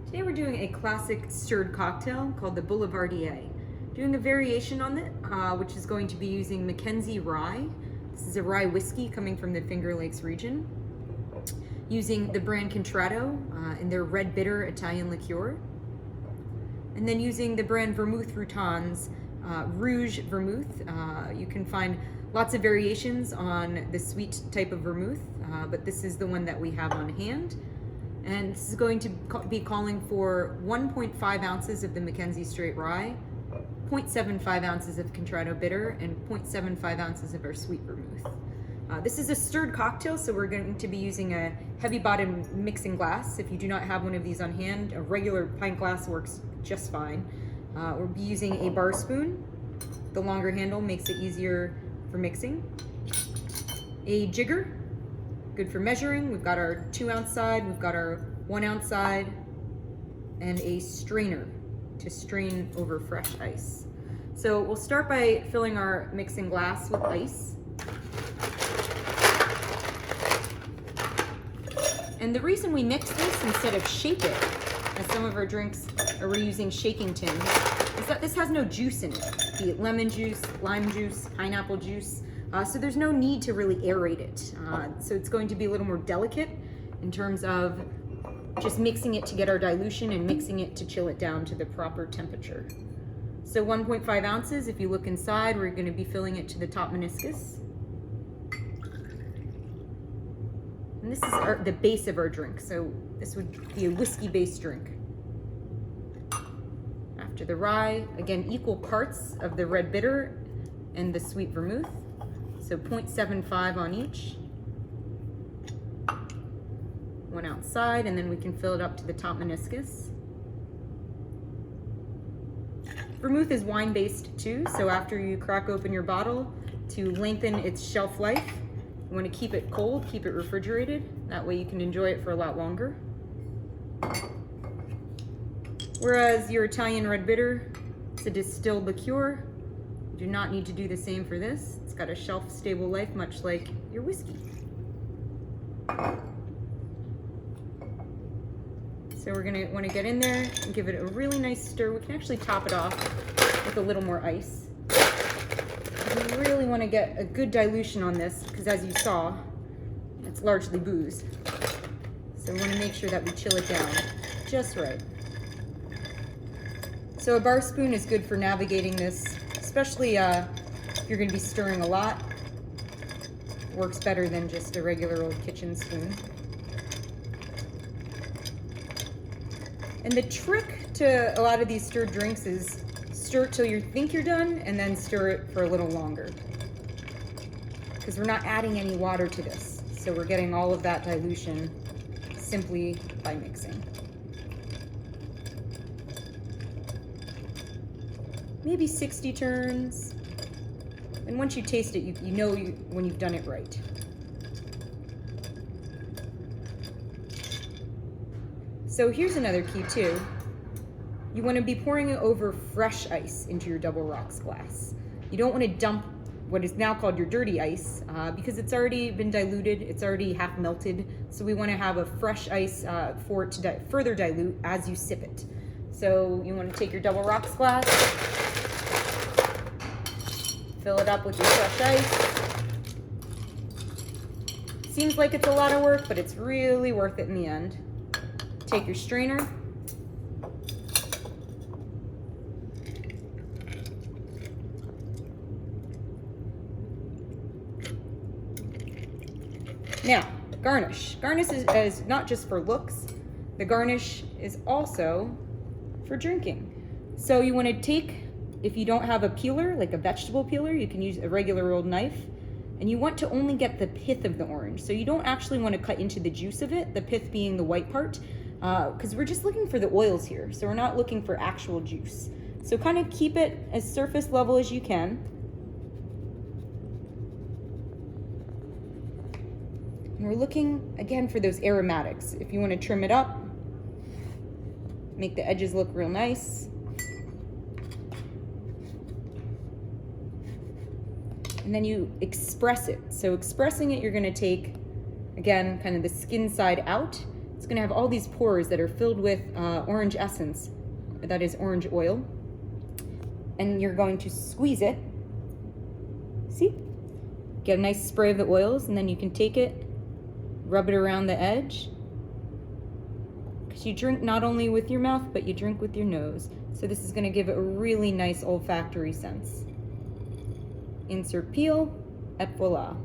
Today we're doing a classic stirred cocktail called the Boulevardier. Doing a variation on it, which is going to be using McKenzie Rye. This is a rye whiskey coming from the Finger Lakes region. Using the brand Contratto in their red bitter Italian liqueur. And then using the brand Vermouth Routin's Rouge Vermouth. You can find lots of variations on the sweet type of vermouth, but this is the one that we have on hand. And this is going to be calling for 1.5 ounces of the McKenzie straight rye, 0.75 ounces of Contratto Bitter, and 0.75 ounces of our sweet vermouth. This is a stirred cocktail, so we're going to be using a heavy bottom mixing glass. If you do not have one of these on hand, a regular pint glass works just fine. We'll be using a bar spoon. The longer handle makes it easier for mixing. A jigger, good for measuring. We've got our 2 ounce side, we've got our 1 ounce side, and a strainer to strain over fresh ice. So we'll start by filling our mixing glass with ice. And the reason we mix this instead of shake it, as some of our drinks are we're using shaking tins, is that this has no juice in it, be it lemon juice, lime juice, pineapple juice. So there's no need to really aerate it. So it's going to be a little more delicate in terms of just mixing it to get our dilution and mixing it to chill it down to the proper temperature. So 1.5 ounces, if you look inside, we're going to be filling it to the top meniscus. And this is the base of our drink, so this would be a whiskey-based drink. After the rye, again, equal parts of the red bitter and the sweet vermouth. So 0.75 on each. 1 ounce side, and then we can fill it up to the top meniscus. Vermouth is wine-based too, so after you crack open your bottle, to lengthen its shelf life, you want to keep it cold, keep it refrigerated. That way you can enjoy it for a lot longer. Whereas your Italian red bitter, it's a distilled liqueur. You do not need to do the same for this. It's got a shelf-stable life, much like your whiskey. So we're gonna want to get in there and give it a really nice stir. We can actually top it off with a little more ice. We really want to get a good dilution on this because, as you saw, it's largely booze. So we want to make sure that we chill it down just right. So a bar spoon is good for navigating this, especially if you're going to be stirring a lot. Works better than just a regular old kitchen spoon. And the trick to a lot of these stirred drinks is stir it till you think you're done and then stir it for a little longer. Because we're not adding any water to this. So we're getting all of that dilution simply by mixing. Maybe 60 turns. And once you taste it, you know when you've done it right. So here's another key too. You want to be pouring it over fresh ice into your double rocks glass. You don't want to dump what is now called your dirty ice because it's already been diluted, it's already half melted. So we want to have a fresh ice for it to further dilute as you sip it. So you want to take your double rocks glass, fill it up with your fresh ice. Seems like it's a lot of work, but it's really worth it in the end. Take your strainer. Now, garnish. Garnish is not just for looks. The garnish is also for drinking. So you want to take, if you don't have a peeler, like a vegetable peeler, you can use a regular old knife. And you want to only get the pith of the orange. So you don't actually want to cut into the juice of it, the pith being the white part, because we're just looking for the oils here. So we're not looking for actual juice. So kind of keep it as surface level as you can. And we're looking, again, for those aromatics. If you want to trim it up, make the edges look real nice. And then you express it. So expressing it, you're going to take, again, kind of the skin side out. It's going to have all these pores that are filled with orange essence, that is orange oil. And you're going to squeeze it. See? Get a nice spray of the oils, and then you can take it, rub it around the edge. Because you drink not only with your mouth, but you drink with your nose. So this is going to give it a really nice olfactory sense. Insert peel, et voila.